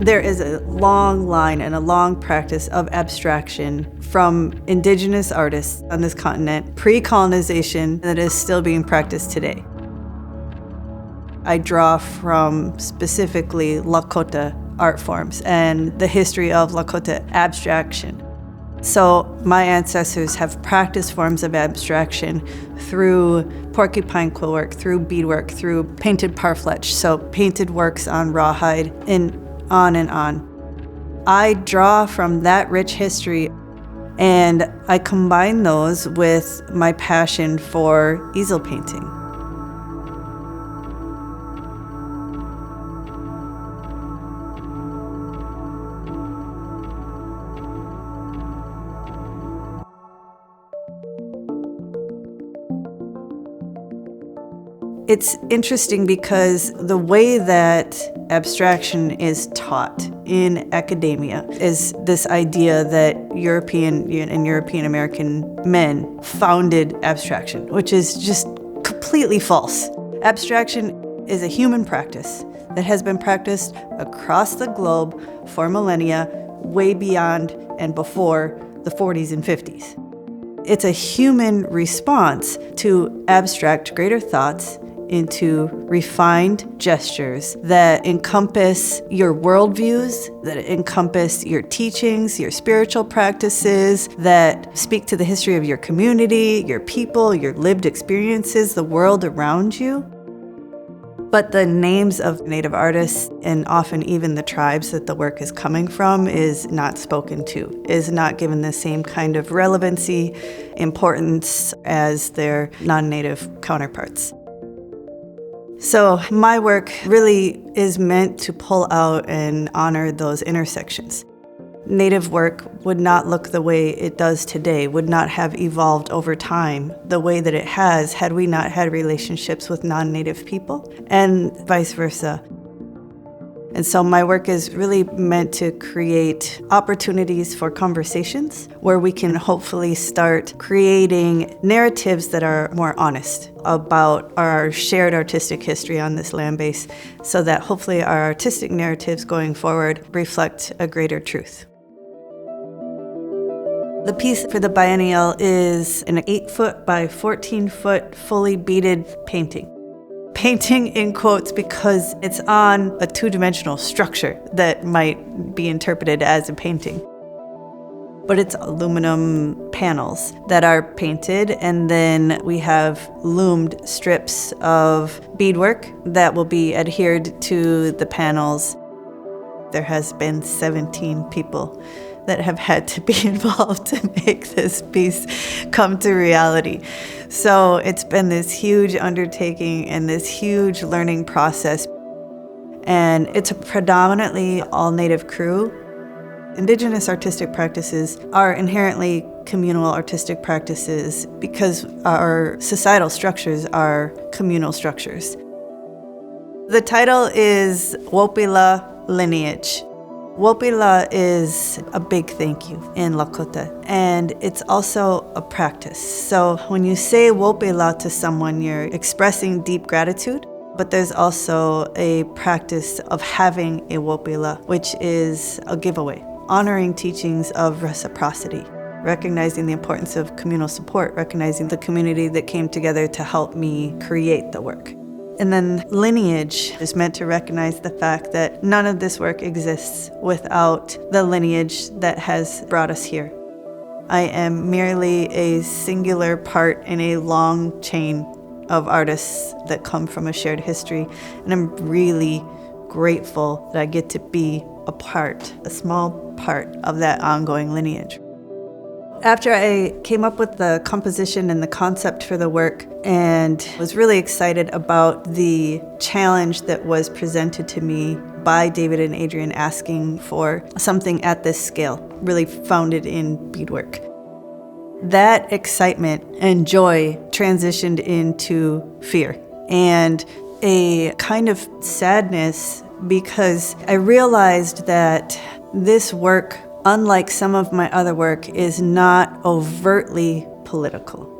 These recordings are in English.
There is a long line and a long practice of abstraction from Indigenous artists on this continent, pre-colonization, that is still being practiced today. I draw from specifically Lakota art forms and the history of Lakota abstraction. So my ancestors have practiced forms of abstraction through porcupine quill work, through beadwork, through painted parfleche, so painted works on rawhide, and on and on. I draw from that rich history, and I combine those with my passion for easel painting. It's interesting because the way that abstraction is taught in academia is this idea that European and European American men founded abstraction, which is just completely false. Abstraction is a human practice that has been practiced across the globe for millennia, way beyond and before the 40s and 50s. It's a human response to abstract greater thoughts into refined gestures that encompass your worldviews, that encompass your teachings, your spiritual practices, that speak to the history of your community, your people, your lived experiences, the world around you. But the names of Native artists, and often even the tribes that the work is coming from, is not spoken to, is not given the same kind of relevancy, importance as their non-Native counterparts. So my work really is meant to pull out and honor those intersections. Native work would not look the way it does today, would not have evolved over time the way that it has had we not had relationships with non-Native people, and vice versa. And so my work is really meant to create opportunities for conversations where we can hopefully start creating narratives that are more honest about our shared artistic history on this land base, so that hopefully our artistic narratives going forward reflect a greater truth. The piece for the biennial is an 8-foot by 14-foot fully beaded painting. Painting in quotes because it's on a two-dimensional structure that might be interpreted as a painting. But it's aluminum panels that are painted, and then we have loomed strips of beadwork that will be adhered to the panels. There has been 17 people that have had to be involved to make this piece come to reality. So it's been this huge undertaking and this huge learning process. And it's a predominantly all-Native crew. Indigenous artistic practices are inherently communal artistic practices because our societal structures are communal structures. The title is Wopila, Lineage. Wopila is a big thank you in Lakota, and it's also a practice. So when you say Wopila to someone, you're expressing deep gratitude, but there's also a practice of having a Wopila, which is a giveaway, honoring teachings of reciprocity, recognizing the importance of communal support, recognizing the community that came together to help me create the work. And then lineage is meant to recognize the fact that none of this work exists without the lineage that has brought us here. I am merely a singular part in a long chain of artists that come from a shared history, and I'm really grateful that I get to be a small part of that ongoing lineage. After I came up with the composition and the concept for the work and was really excited about the challenge that was presented to me by David and Adrian asking for something at this scale, really founded in beadwork. That excitement and joy transitioned into fear and a kind of sadness, because I realized that this work, unlike some of my other work, is not overtly political.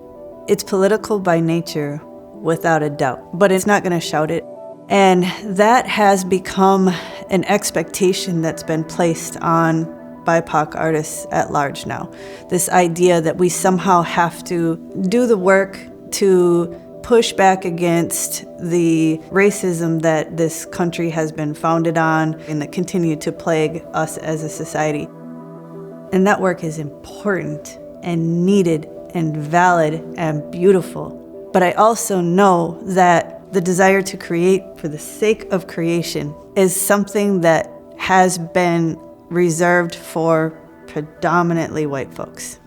It's political by nature, without a doubt, but it's not going to shout it. And that has become an expectation that's been placed on BIPOC artists at large now. This idea that we somehow have to do the work to push back against the racism that this country has been founded on and that continue to plague us as a society. And that work is important and needed and valid and beautiful. But I also know that the desire to create for the sake of creation is something that has been reserved for predominantly white folks.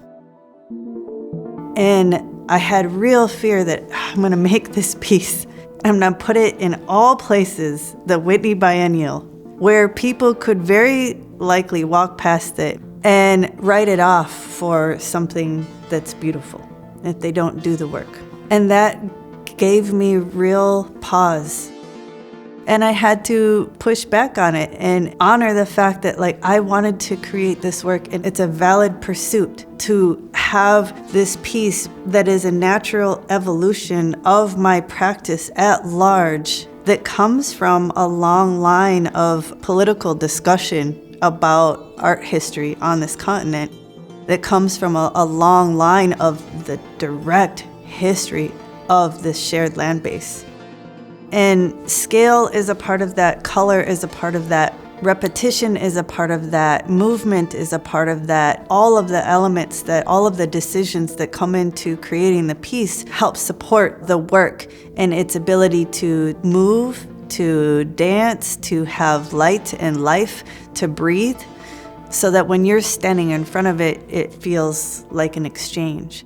And I had real fear that I'm going to make this piece. I'm going to put it in all places, the Whitney Biennial, where people could very likely walk past it and write it off for something that's beautiful if they don't do the work. And that gave me real pause. And I had to push back on it and honor the fact that I wanted to create this work, and it's a valid pursuit to have this piece that is a natural evolution of my practice at large that comes from a long line of political discussion about art history on this continent, that comes from a long line of the direct history of this shared land base. And scale is a part of that, color is a part of that, repetition is a part of that, movement is a part of that. All of the elements, all of the decisions that come into creating the piece help support the work and its ability to move, to dance, to have light and life, to breathe, so that when you're standing in front of it, it feels like an exchange.